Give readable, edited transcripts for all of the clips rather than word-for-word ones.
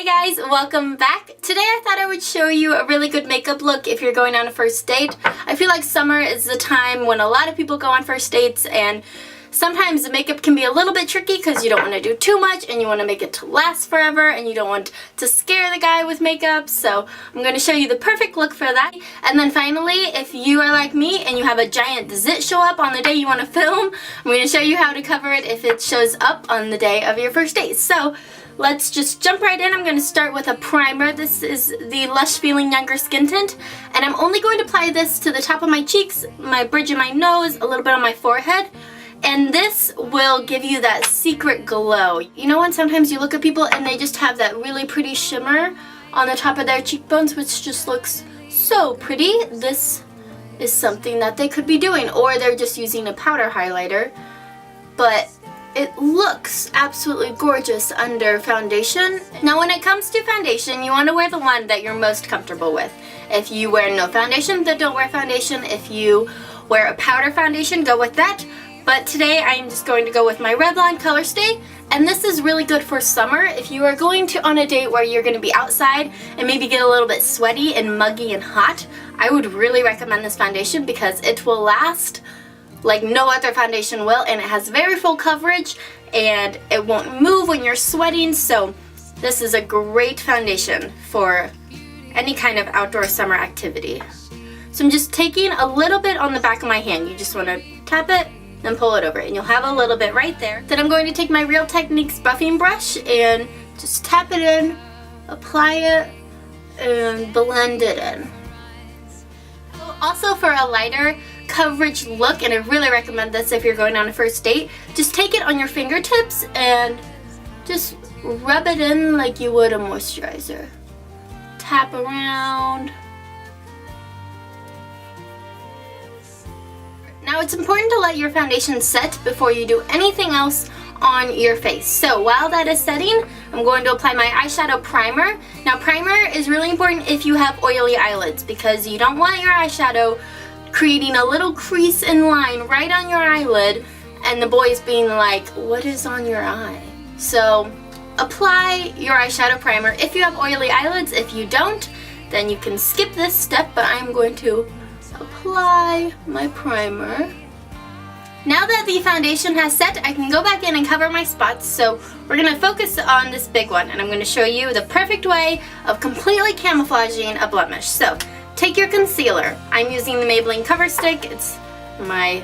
Hey guys, welcome back. Today I thought I would show you a really good makeup look if you're going on a first date. I feel like summer is the time when a lot of people go on first dates, and sometimes the makeup can be a little bit tricky because you don't want to do too much and you want to make it to last forever and you don't want to scare the guy with makeup. So I'm going to show you the perfect look for that. And then finally, if you are like me and you have a giant zit show up on the day you want to film, I'm going to show you how to cover it if it shows up on the day of your first date. So let's just jump right in. I'm going to start with a primer. This is the Lush Feeling Younger Skin Tint, and I'm only going to apply this to the top of my cheeks, my bridge of my nose, a little bit on my forehead, and this will give you that secret glow. You know when sometimes you look at people and they just have that really pretty shimmer on the top of their cheekbones, which just looks so pretty? This is something that they could be doing, or they're just using a powder highlighter, but it looks absolutely gorgeous under foundation. Now when it comes to foundation, you want to wear the one that you're most comfortable with. If you wear no foundation, then don't wear foundation. If you wear a powder foundation, go with that. But today I'm just going to go with my Revlon Color Stay, and this is really good for summer. If you are going on a date where you're going to be outside and maybe get a little bit sweaty and muggy and hot, I would really recommend this foundation because it will last like no other foundation will, and it has very full coverage and it won't move when you're sweating. So this is a great foundation for any kind of outdoor summer activity. So I'm just taking a little bit on the back of my hand. You just want to tap it, then pull it over, and you'll have a little bit right there. Then I'm going to take my Real Techniques buffing brush and just tap it in, apply it, and blend it in. Also, for a lighter coverage look, and I really recommend this if you're going on a first date, just take it on your fingertips and just rub it in like you would a moisturizer. Tap around. Now it's important to let your foundation set before you do anything else on your face. So while that is setting, I'm going to apply my eyeshadow primer. Now primer is really important if you have oily eyelids, because you don't want your eyeshadow creating a little crease and line right on your eyelid and the boys being like, what is on your eye? So apply your eyeshadow primer if you have oily eyelids. If you don't, then you can skip this step, but I'm going to apply my primer. Now that the foundation has set, I can go back in and cover my spots. So we're going to focus on this big one, and I'm going to show you the perfect way of completely camouflaging a blemish. So take your concealer. I'm using the Maybelline Cover Stick. It's my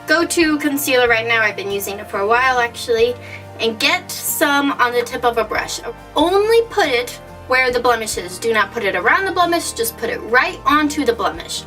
go-to concealer right now. I've been using it for a while actually. And get some on the tip of a brush. Only put it where the blemish is. Do not put it around the blemish, just put it right onto the blemish.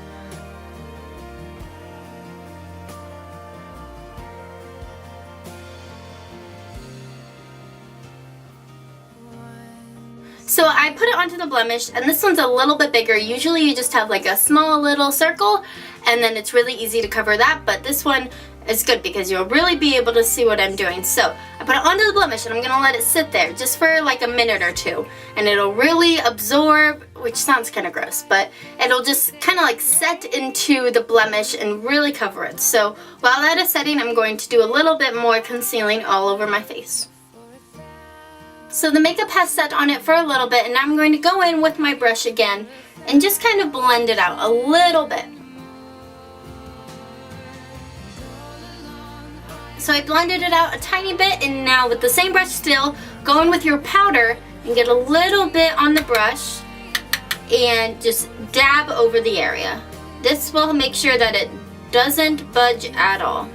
So I put it onto the blemish, and this one's a little bit bigger. Usually you just have like a small little circle, and then it's really easy to cover that, but this one is good because you'll really be able to see what I'm doing. So I put it onto the blemish, and I'm gonna let it sit there just for like a minute or two, and it'll really absorb, which sounds kind of gross, but it'll just kind of like set into the blemish and really cover it. So while that is setting, I'm going to do a little bit more concealing all over my face. So the makeup has set on it for a little bit, and now I'm going to go in with my brush again and just kind of blend it out a little bit. So I blended it out a tiny bit, and now with the same brush still, go in with your powder and get a little bit on the brush and just dab over the area. This will make sure that it doesn't budge at all.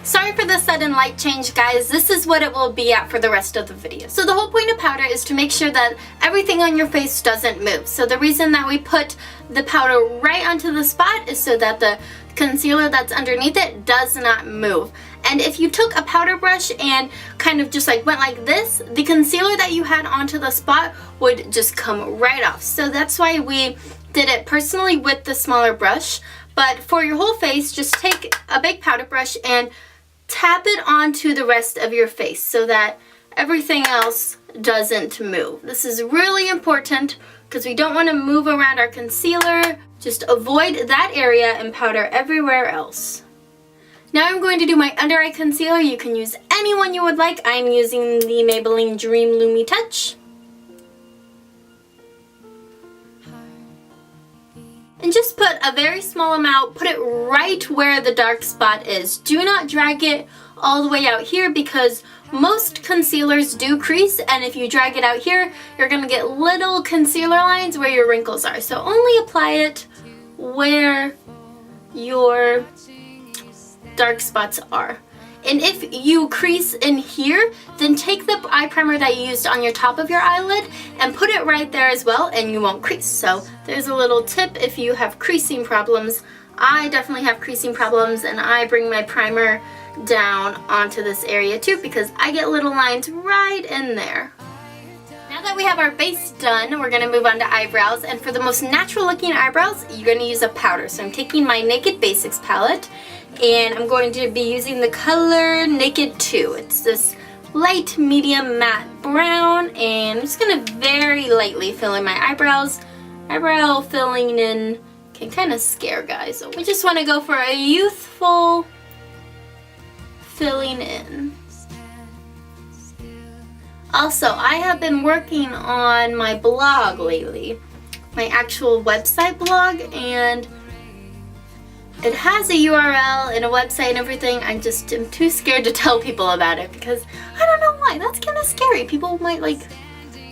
Sorry for the sudden light change, guys. This is what it will be at for the rest of the video. So the whole point of powder is to make sure that everything on your face doesn't move. So the reason that we put the powder right onto the spot is so that the concealer that's underneath it does not move. And if you took a powder brush and kind of just like went like this, the concealer that you had onto the spot would just come right off. So that's why we did it personally with the smaller brush. But for your whole face, just take a big powder brush and tap it onto the rest of your face so that everything else doesn't move. This is really important because we don't want to move around our concealer. Just avoid that area and powder everywhere else. Now I'm going to do my under eye concealer. You can use any one you would like. I'm using the Maybelline Dream Lumi Touch. And just put a very small amount, put it right where the dark spot is. Do not drag it all the way out here because most concealers do crease, and if you drag it out here, you're going to get little concealer lines where your wrinkles are. So only apply it where your dark spots are. And if you crease in here, then take the eye primer that you used on your top of your eyelid and put it right there as well, and you won't crease. So there's a little tip if you have creasing problems. I definitely have creasing problems, and I bring my primer down onto this area too because I get little lines right in there. Now that we have our base done, we're going to move on to eyebrows, and for the most natural looking eyebrows, you're going to use a powder. So I'm taking my Naked Basics palette, and I'm going to be using the color Naked 2. It's this light medium matte brown, and I'm just going to very lightly fill in my eyebrows. Eyebrow filling in can kind of scare guys, so we just want to go for a youthful filling in. Also, I have been working on my blog lately, my actual website blog, and it has a URL and a website and everything. I'm too scared to tell people about it because I don't know why. That's kind of scary. People might like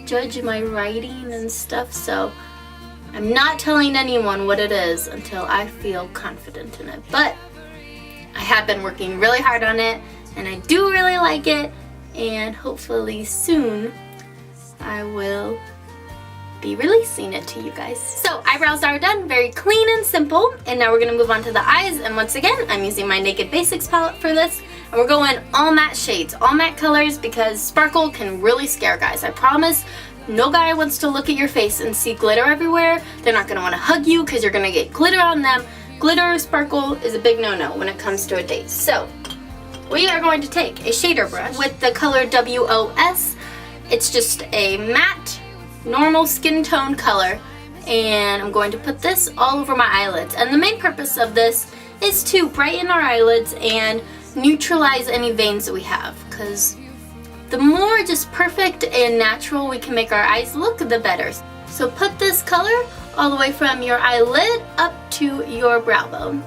judge my writing and stuff, so I'm not telling anyone what it is until I feel confident in it. But I have been working really hard on it, and I do really like it, and hopefully soon I will be releasing it to you guys. So eyebrows are done, very clean and simple, and now we're going to move on to the eyes. And once again, I'm using my Naked Basics palette for this, and we're going all matte shades, all matte colors, because sparkle can really scare guys. I promise. No guy wants to look at your face and see glitter everywhere. They're not going to want to hug you because you're going to get glitter on them. Glitter or sparkle is a big no-no when it comes to a date. So we are going to take a shader brush with the color WOS. It's just a matte, normal skin tone color, and I'm going to put this all over my eyelids. And the main purpose of this is to brighten our eyelids and neutralize any veins that we have, because the more just perfect and natural we can make our eyes look, the better. So put this color all the way from your eyelid up to your brow bone.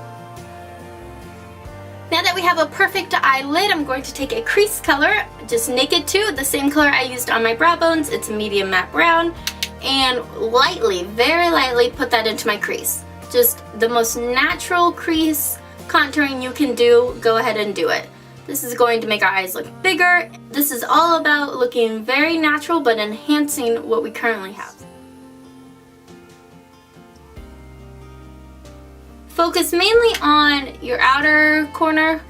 Now that we have a perfect eyelid, I'm going to take a crease color, just Naked 2, the same color I used on my brow bones. It's a medium matte brown, and lightly, very lightly put that into my crease. Just the most natural crease contouring you can do, go ahead and do it. This is going to make our eyes look bigger. This is all about looking very natural but enhancing what we currently have. Focus mainly on your outer corner,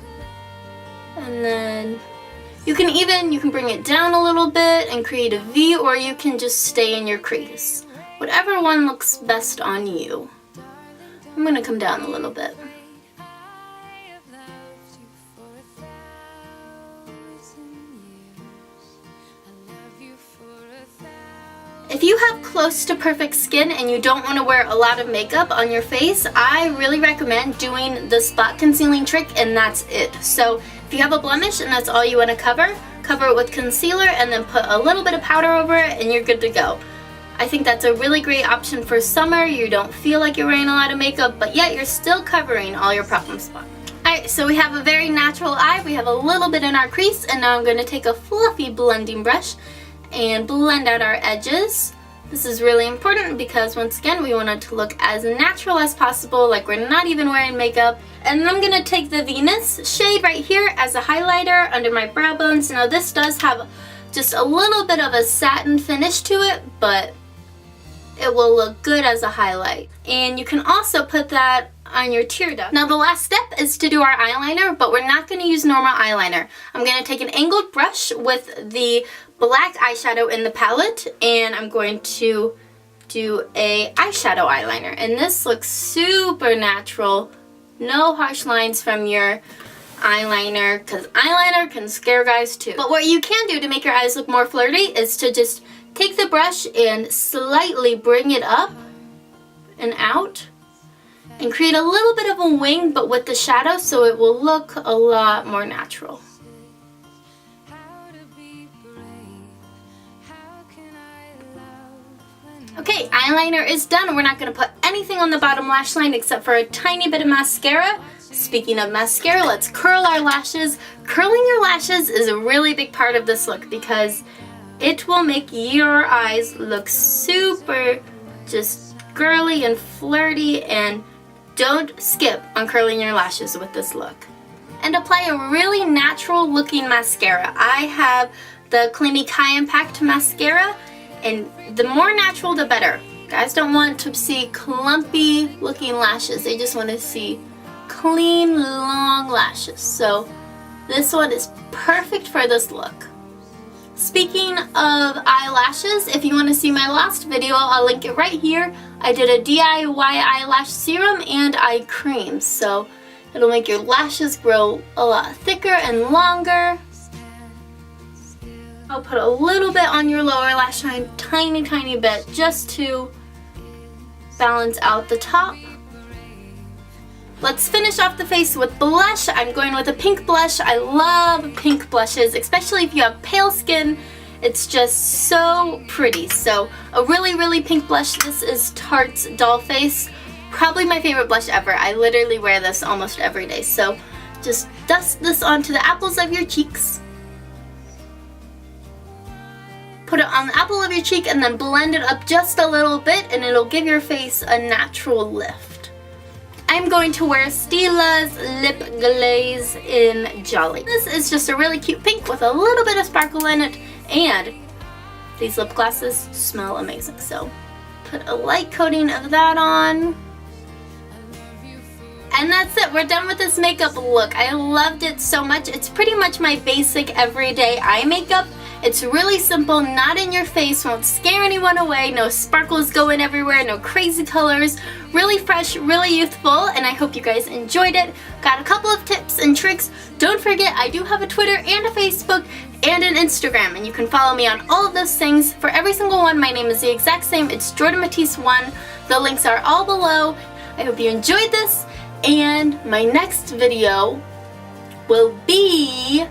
and then you can bring it down a little bit and create a V, or you can just stay in your crease. Whatever one looks best on you. I'm going to come down a little bit. If you have close to perfect skin and you don't want to wear a lot of makeup on your face, I really recommend doing the spot concealing trick, and that's it. So if you have a blemish and that's all you want to cover it with concealer and then put a little bit of powder over it and you're good to go. I think that's a really great option for summer. You don't feel like you're wearing a lot of makeup, but yet you're still covering all your problem spots. Alright, so we have a very natural eye. We have a little bit in our crease, and now I'm going to take a fluffy blending brush and blend out our edges. This is really important because once again we want it to look as natural as possible, like we're not even wearing makeup. And I'm going to take the Venus shade right here as a highlighter under my brow bones. Now this does have just a little bit of a satin finish to it, but it will look good as a highlight. And you can also put that on your tear duct. Now the last step is to do our eyeliner, but we're not going to use normal eyeliner. I'm going to take an angled brush with the black eyeshadow in the palette, and I'm going to do a eyeshadow eyeliner. And this looks super natural. No harsh lines from your eyeliner, because eyeliner can scare guys too. But what you can do to make your eyes look more flirty is to just take the brush and slightly bring it up and out. and create a little bit of a wing, but with the shadow, so it will look a lot more natural. Okay, eyeliner is done. We're not going to put anything on the bottom lash line except for a tiny bit of mascara. Speaking of mascara, let's curl our lashes. Curling your lashes is a really big part of this look because it will make your eyes look super just girly and flirty, and don't skip on curling your lashes with this look. And apply a really natural looking mascara. I have the Clinique High Impact Mascara, and the more natural the better. Guys don't want to see clumpy looking lashes, they just want to see clean, long lashes. So this one is perfect for this look. Speaking of eyelashes, if you want to see my last video, I'll link it right here. I did a DIY eyelash serum and eye cream, so it'll make your lashes grow a lot thicker and longer. I'll put a little bit on your lower lash line, tiny bit, just to balance out the top. Let's finish off the face with blush. I'm going with a pink blush. I love pink blushes, especially if you have pale skin. It's just so pretty. So a really pink blush. This is Tarte's Doll Face. Probably my favorite blush ever. I literally wear this almost every day. So just dust this onto the apples of your cheeks. Put it on the apple of your cheek and then blend it up just a little bit, and it'll give your face a natural lift. I'm going to wear Stilla's Lip Glaze in Jolly. This is just a really cute pink with a little bit of sparkle in it, and these lip glosses smell amazing. So put a light coating of that on. And that's it. We're done with this makeup look. I loved it so much. It's pretty much my basic everyday eye makeup. It's really simple, not in your face, won't scare anyone away, no sparkles going everywhere, no crazy colors, really fresh, really youthful, and I hope you guys enjoyed it. Got a couple of tips and tricks. Don't forget, I do have a Twitter and a Facebook and an Instagram, and you can follow me on all of those things. For every single one, my name is the exact same. It's Jordan Matisse1. The links are all below. I hope you enjoyed this, and my next video will be